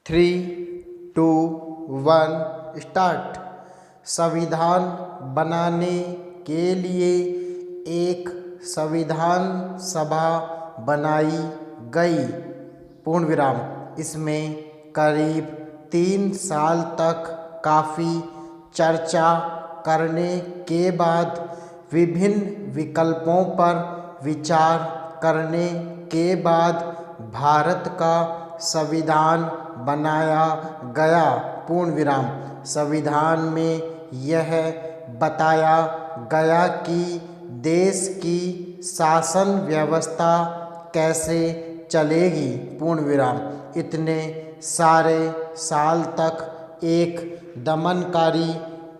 Three to one start. संविधान बनाने के लिए एक संविधान सभा बनाई गई। पूर्ण विराम। इसमें करीब 3 साल तक काफ़ी चर्चा करने के बाद विभिन्न विकल्पों पर विचार करने के बाद भारत का संविधान बनाया गया। पूर्ण विराम। संविधान में यह बताया गया कि देश की शासन व्यवस्था कैसे चलेगी। पूर्ण विराम। इतने सारे साल तक एक दमनकारी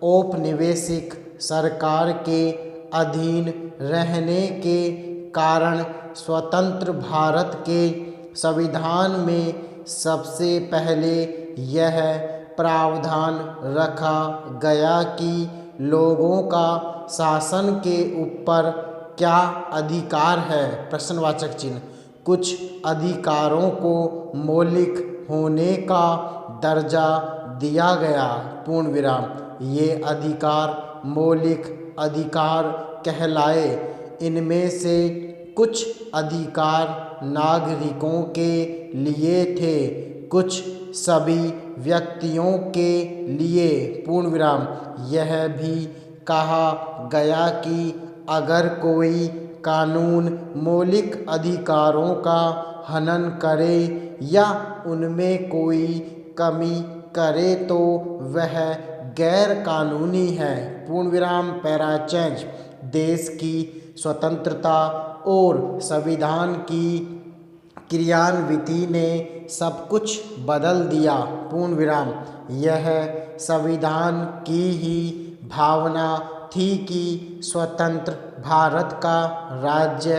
औपनिवेशिक सरकार के अधीन रहने के कारण स्वतंत्र भारत के संविधान में सबसे पहले यह प्रावधान रखा गया कि लोगों का शासन के ऊपर क्या अधिकार है। प्रश्नवाचक चिन्ह। कुछ अधिकारों को मौलिक होने का दर्जा दिया गया। पूर्ण विराम। ये अधिकार मौलिक अधिकार कहलाए। इनमें से कुछ अधिकार नागरिकों के लिए थे, कुछ सभी व्यक्तियों के लिए। पूर्ण विराम। यह भी कहा गया कि अगर कोई कानून मौलिक अधिकारों का हनन करे या उनमें कोई कमी करे तो वह गैर कानूनी है। पूर्ण विराम। Para change. देश की स्वतंत्रता और संविधान की क्रियान्विति ने सब कुछ बदल दिया। पूर्ण विराम। यह संविधान की ही भावना थी कि स्वतंत्र भारत का राज्य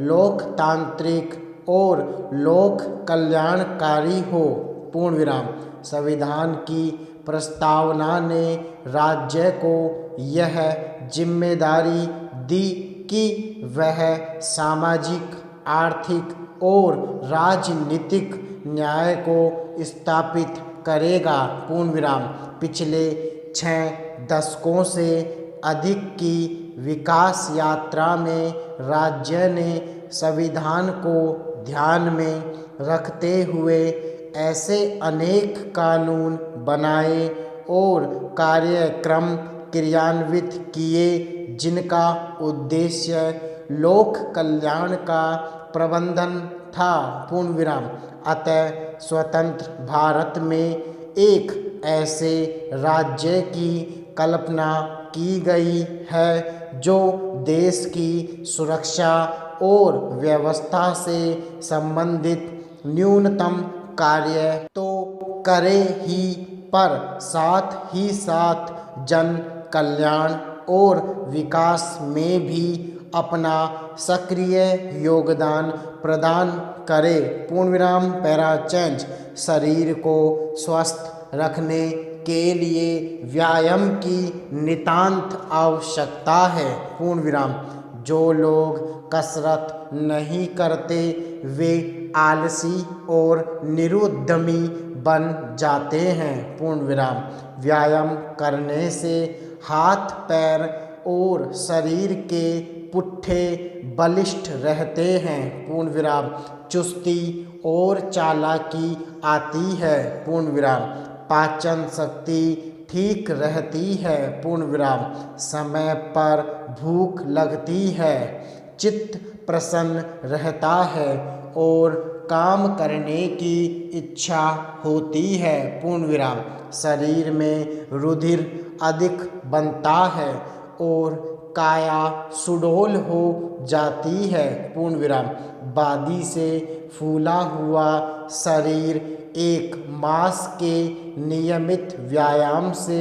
लोकतांत्रिक और लोक कल्याणकारी हो। पूर्ण विराम। संविधान की प्रस्तावना ने राज्य को यह जिम्मेदारी दी कि वह सामाजिक, आर्थिक और राजनीतिक न्याय को स्थापित करेगा। पूर्ण विराम। पिछले 6 दशकों से अधिक की विकास यात्रा में राज्य ने संविधान को ध्यान में रखते हुए ऐसे अनेक कानून बनाए और कार्यक्रम क्रियान्वित किए जिनका उद्देश्य लोक कल्याण का प्रबंधन था। पूर्ण विराम। अतः स्वतंत्र भारत में एक ऐसे राज्य की कल्पना की गई है जो देश की सुरक्षा और व्यवस्था से संबंधित न्यूनतम कार्य तो करे ही, पर साथ ही साथ जन कल्याण और विकास में भी अपना सक्रिय योगदान प्रदान करे। पूर्ण विराम। Para change. शरीर को स्वस्थ रखने के लिए व्यायाम की नितांत आवश्यकता है। पूर्ण विराम। जो लोग कसरत नहीं करते वे आलसी और निरुद्यमी बन जाते हैं। पूर्ण विराम। व्यायाम करने से हाथ, पैर और शरीर के पुट्ठे बलिष्ठ रहते हैं। पूर्ण विराम। चुस्ती और चालाकी आती है। पूर्ण विराम। पाचन शक्ति ठीक रहती है। पूर्ण विराम। समय पर भूख लगती है, चित्त प्रसन्न रहता है और काम करने की इच्छा होती है। पूर्ण विराम। शरीर में रुधिर अधिक बनता है और काया सुडौल हो जाती है। पूर्ण विराम। बादी से फूला हुआ शरीर एक मास के नियमित व्यायाम से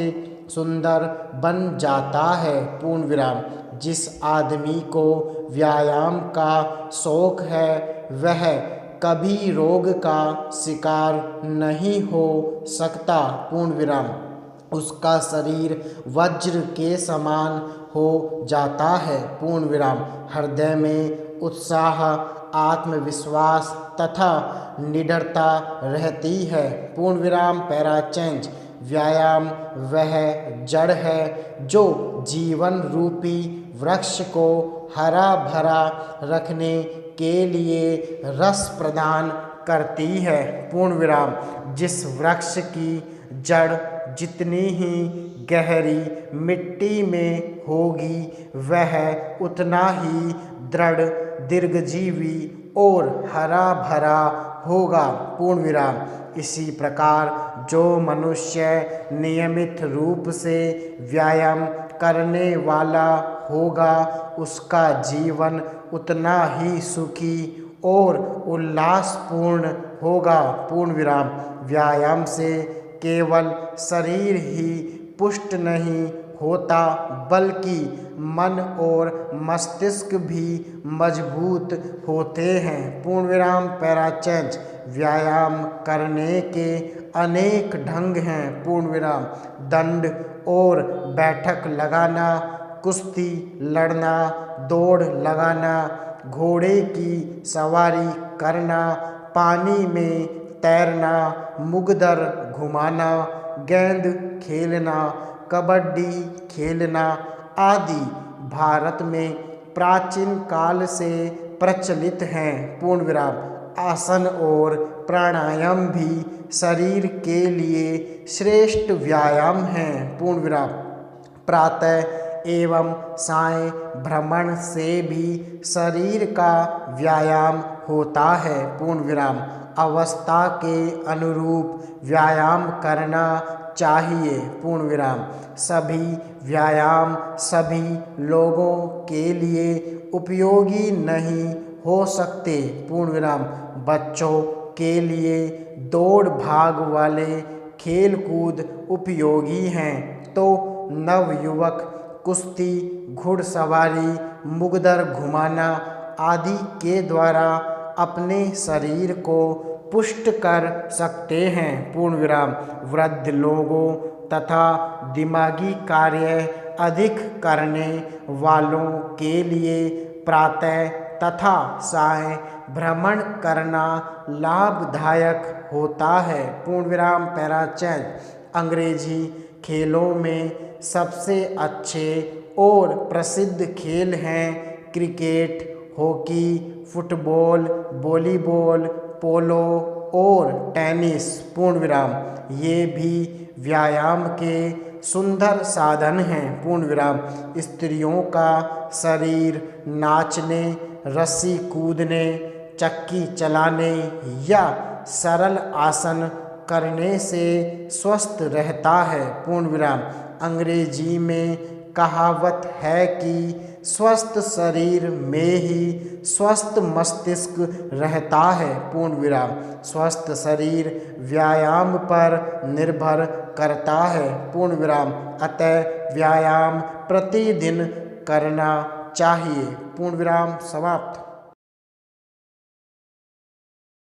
सुंदर बन जाता है। पूर्ण विराम। जिस आदमी को व्यायाम का शौक है वह कभी रोग का शिकार नहीं हो सकता। पूर्ण विराम। उसका शरीर वज्र के समान हो जाता है। पूर्ण विराम। हृदय में उत्साह आत्मविश्वास तथा निडरता रहती है। पूर्ण विराम पैरा चेंज। व्यायाम वह जड़ है जो जीवन रूपी वृक्ष को हरा भरा रखने के लिए रस प्रदान करती है। पूर्ण विराम जिस वृक्ष की जड़ जितनी ही गहरी मिट्टी में होगी वह उतना ही दृढ़, दीर्घजीवी और हरा भरा होगा। पूर्ण विराम इसी प्रकार जो मनुष्य नियमित रूप से व्यायाम करने वाला होगा उसका जीवन उतना ही सुखी और उल्लासपूर्ण होगा। पूर्ण विराम व्यायाम से केवल शरीर ही पुष्ट नहीं होता बल्कि मन और मस्तिष्क भी मजबूत होते हैं। पूर्ण विराम पैरा चेंज। व्यायाम करने के अनेक ढंग हैं। पूर्ण विराम दंड और बैठक लगाना, कुश्ती लड़ना, दौड़ लगाना, घोड़े की सवारी करना, पानी में तैरना, मुगदर घुमाना, गेंद खेलना, कबड्डी खेलना आदि भारत में प्राचीन काल से प्रचलित हैं। पूर्ण विराम आसन और प्राणायाम भी शरीर के लिए श्रेष्ठ व्यायाम हैं। पूर्ण विराम प्रातः एवं सायं भ्रमण से भी शरीर का व्यायाम होता है। पूर्ण विराम अवस्था के अनुरूप व्यायाम करना चाहिए। पूर्ण विराम सभी व्यायाम सभी लोगों के लिए उपयोगी नहीं हो सकते। पूर्ण विराम बच्चों के लिए दौड़ भाग वाले खेल कूद उपयोगी हैं तो नवयुवक कुश्ती, घुड़सवारी, मुगदर घुमाना आदि के द्वारा अपने शरीर को पुष्ट कर सकते हैं। पूर्ण विराम वृद्ध लोगों तथा दिमागी कार्य अधिक करने वालों के लिए प्रातः तथा सायं भ्रमण करना लाभदायक होता है। पूर्ण विराम पैरा चेंज। अंग्रेजी खेलों में सबसे अच्छे और प्रसिद्ध खेल हैं क्रिकेट, हॉकी, फुटबॉल, वॉलीबॉल, पोलो और टेनिस। पूर्ण विराम ये भी व्यायाम के सुंदर साधन हैं। पूर्ण विराम स्त्रियों का शरीर नाचने, रस्सी कूदने, चक्की चलाने या सरल आसन करने से स्वस्थ रहता है। पूर्ण विराम अंग्रेजी में कहावत है कि स्वस्थ शरीर में ही स्वस्थ मस्तिष्क रहता है। पूर्ण विराम स्वस्थ शरीर व्यायाम पर निर्भर करता है। पूर्ण विराम अतः व्यायाम प्रतिदिन करना चाहिए। पूर्ण विराम समाप्त।